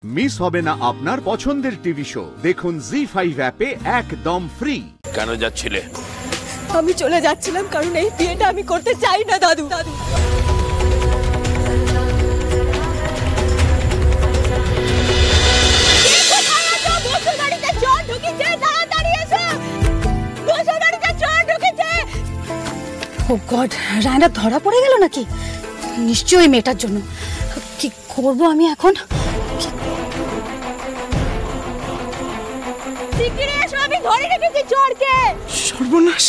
Miss হবে না আপনার পছন্দের টিভি শো। দেখুন জি5 অ্যাপে একদম ফ্রি। কেন যাচ্ছিলে? আমি চলে যাচ্ছিলাম কারণ এই বিয়েটা আমি করতে চাই না দাদু। ও গড, রায়না ধরা পড়ে গেল নাকি? নিশ্চয়ই মেয়েটার জন্য। কি করব আমি এখন? সর্বনাশ,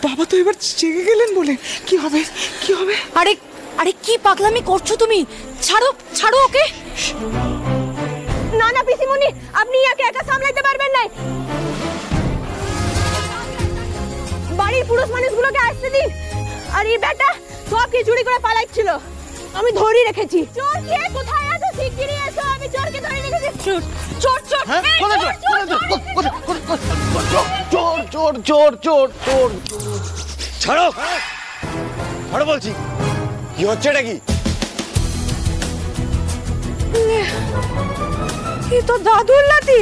বাবা তো এবার জেগে গেলেন বলে। কি হবে কি হবে? আরে আরে কি পাগলামি করছো তুমি? ছাড়ো ছাড়ো ওকে। না না পিসিমণি, আপনি একা একা সামলাতে পারবেন না। বাড়ির পুরুষ মানুষগুলোকে আসতে দিন। আর এই ব্যাটা সব কি চুরি করে পালাচ্ছিল, আমি ধরে রেখেছি। চোর কে কোথায় আছে? শিগগিরই এসো, আমি চোরকে ধরে রেখেছি। চোর চোর চোর চোর চোর চোর চোর চোর। ছাড়ো ছাড়ো বলছি। কি হচ্ছে এটা? কি এই তো দাদুর লাতি।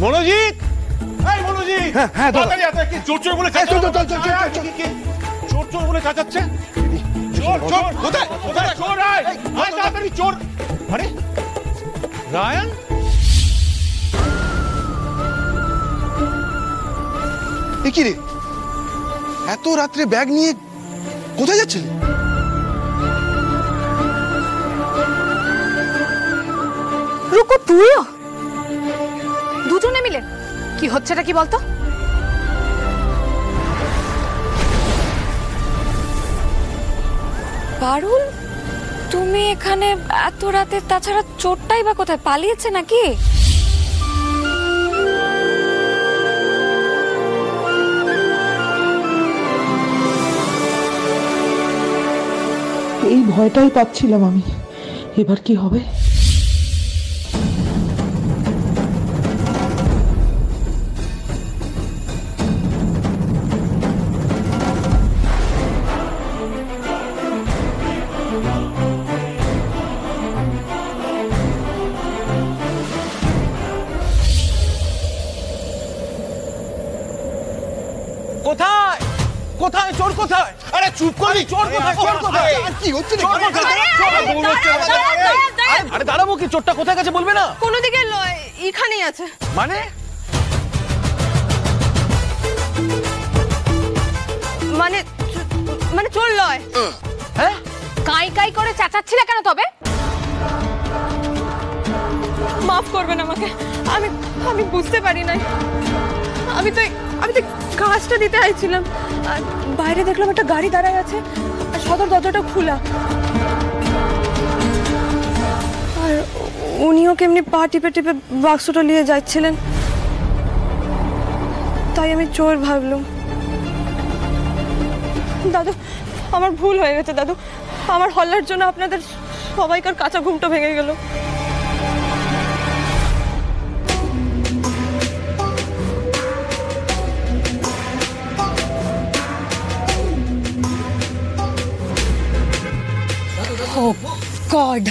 মনোজিৎ, এই মনোজিৎ, হ্যাঁ তাড়াতাড়ি আয়। কি চোর চোর বলে চেঁচাচ্ছে? চোর চোর বলে চেঁচাচ্ছে? চোর চোর কোথায় কোথায়? চোর আয় আয় তাড়াতাড়ি। চোর। আরে রায়ান, এ কি রে, এত রাত্রে ব্যাগ নিয়ে কোথায় যাচ্ছিলি? রুকো, তুইও? দুজনে মিলে কি হচ্ছেটা কি বলতো? পারুল, তুমি এখানে এত রাতে? তাছাড়া চোরটাই বা কোথায়? পালিয়েছে নাকি? এই ভয়টাই পাচ্ছিলাম আমি। এবার কি হবে? কোথায় কোথায়? চোর কোথায়? আরে চুপ করলি। চোর কোথায়? চোর কোথায়? কি হচ্ছে? আরে দাঁড়াবো কি? চোরটা কোথায় গেছে বলবে না? কোন দিকে লয়, এখানেই আছে। মানে মানে মানে চোর লয়। হ্যাঁ, কাই কাই করে চেঁচাচ্ছিলে কেন তবে? মাফ করবেন আমাকে, আমি আমি বুঝতে পারি নাই। আমি তো কাজটা দিতে আইছিলাম, আর বাইরে দেখলাম একটা গাড়ি দাঁড়ায় আছে, আর সদর দরজাটা খোলা, আর উনিও কেমনি পা টিপে টিপে বাক্সটা নিয়ে যাচ্ছিলেন, তাই আমি চোর ভাবলাম। দাদু, আমার ভুল হয়ে গেছে দাদু। আমার হল্লার জন্য আপনাদের সবাইকার কাঁচা ঘুমটা ভেঙে গেল। Oh God!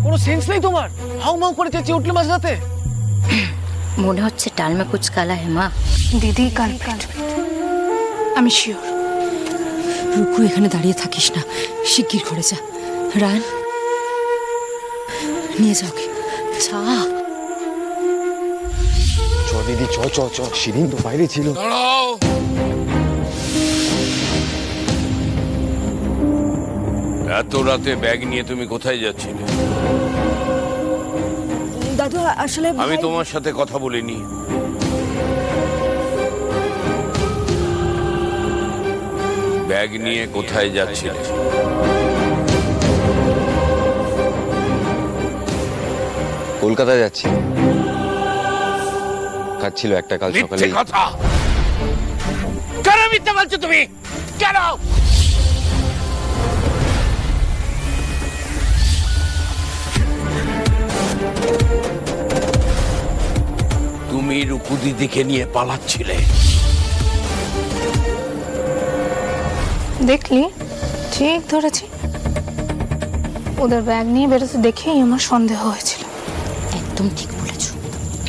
কোনো সেন্স নেই তোমার? হাউ মাউ করে চেঁচিয়ে উঠলে মাঝরাতে। মনে হচ্ছে ডাল মে কুছ কালা হে মা। দিদি কাল আমি শিওর। রুকু, এখানে দাঁড়িয়ে থাকিস না, শিগগির ঘরে যা। রায়ন, নিয়ে যাও ওকে। যা। চ দিদি, চ চ চ। শিরিন তো বাইরে ছিল। এত রাতে ব্যাগ নিয়ে তুমি কোথায় যাচ্ছিলে? দাদু আসলে আমি তোমার সাথে কথা বলিনি। ব্যাগ নিয়ে কোথায় যাচ্ছিলে? কলকাতায় যাচ্ছি। কাজ ছিল একটা, কাল সকালে। মিথ্যে কথা। কেন মিথ্যে বলছো তুমি? কেন? তুমি রুকু দিদিকে নিয়ে পালাচ্ছিলে। দেখলি, ঠিক ধরেছি। ওদের ব্যাগ নিয়ে বেরোতে দেখেই আমার সন্দেহ হয়েছিল। একদম ঠিক বলেছো।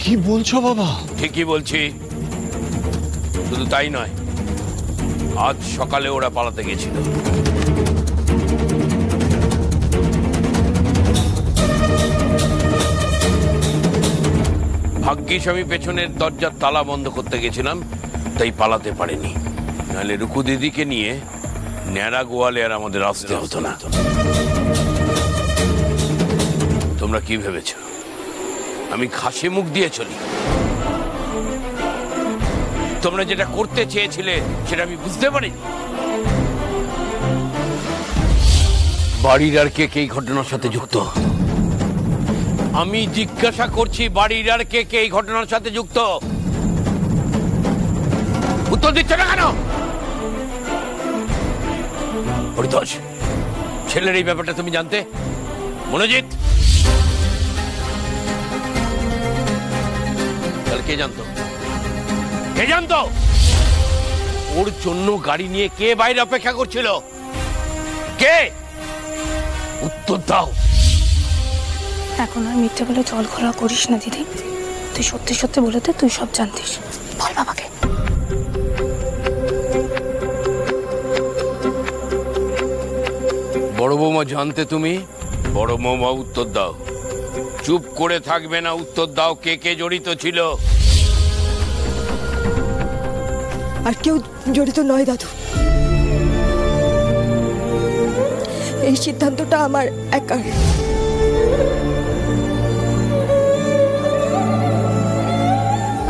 কি বলছো বাবা? ঠিকই বলছি। শুধু তাই নয়, আজ সকালে ওরা পালাতে গেছিল। ভাগ্যিস আমি পেছনের দরজার তালা বন্ধ করতে গেছিলাম, তাই পালাতে পারেনি। নাহলে রুকু দিদিকে নিয়ে ন্যাড়া গোয়ালে আর আমাদের আসতে হতো না। তোমরা কি ভেবেছ আমি ঘাসে মুখ দিয়ে চলি? তোমরা যেটা করতে চেয়েছিলে সেটা আমি বুঝতে পারিনি। বাড়ির আর কে কে এই ঘটনার সাথে যুক্ত? আমি জিজ্ঞাসা করছি, বাড়ির আর কে কে এই ঘটনার সাথে যুক্ত? উত্তর দিচ্ছ না কেন? পরিতোষ, ছেলের এই ব্যাপারটা তুমি জানতে? মনোজিৎ, তাহলে কে জানতো? কে জানতো? ওর জন্য গাড়ি নিয়ে কে বাইরে অপেক্ষা করছিল? কে? উত্তর দাও। এখন আর মিথ্যে বলে জল খোলা করিস না দিদি। তুই সত্যি সত্যি বলে দে, তুই সব জানতিস। বল বাবাকে। বড় বৌমা জানতে তুমি? বড় বৌমা উত্তর দাও। চুপ করে থাকবে না, উত্তর দাও। কে কে জড়িত ছিল? আর কেউ জড়িত নয় দাদু। এই সিদ্ধান্তটা আমার একার।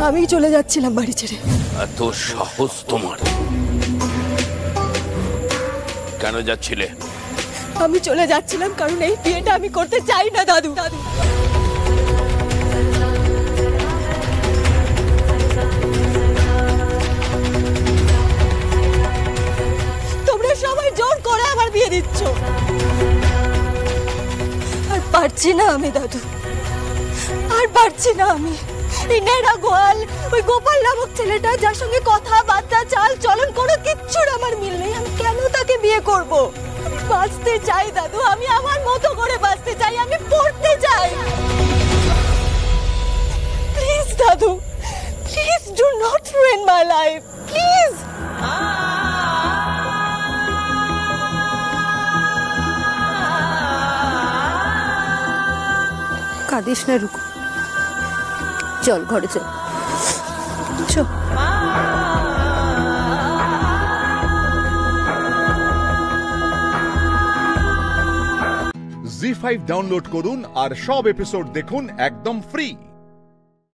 আমি চলে যাচ্ছিলাম বাড়ি ছেড়ে। এত সাহস তোমার? কেন যাচ্ছিলে? আমি চলে যাচ্ছিলাম কারণ এই বিয়েটা আমি করতে চাই না দাদু। তোমরা সবাই জোর করে আমার বিয়ে দিচ্ছ, আর পারছি না আমি দাদু, আর পারছি না আমি। এই নেড়া গোয়াল, ওই গোপাল নামক ছেলেটা, যার সঙ্গে কথাবার্তা চাল চলন কোনো কিচ্ছুর আমার মিল নেই, আমি কেন তাকে বিয়ে করব? আমি বাঁচতে চাই দাদু, আমি আমার মতো করে বাঁচতে চাই, আমি পড়তে চাই। প্লিজ দাদু, please do not ruin my life, please. কাঁদিস না রুকু, চল ঘরে চল। জি5 ডাউনলোড করুন আর সব এপিসোড দেখুন একদম ফ্রি।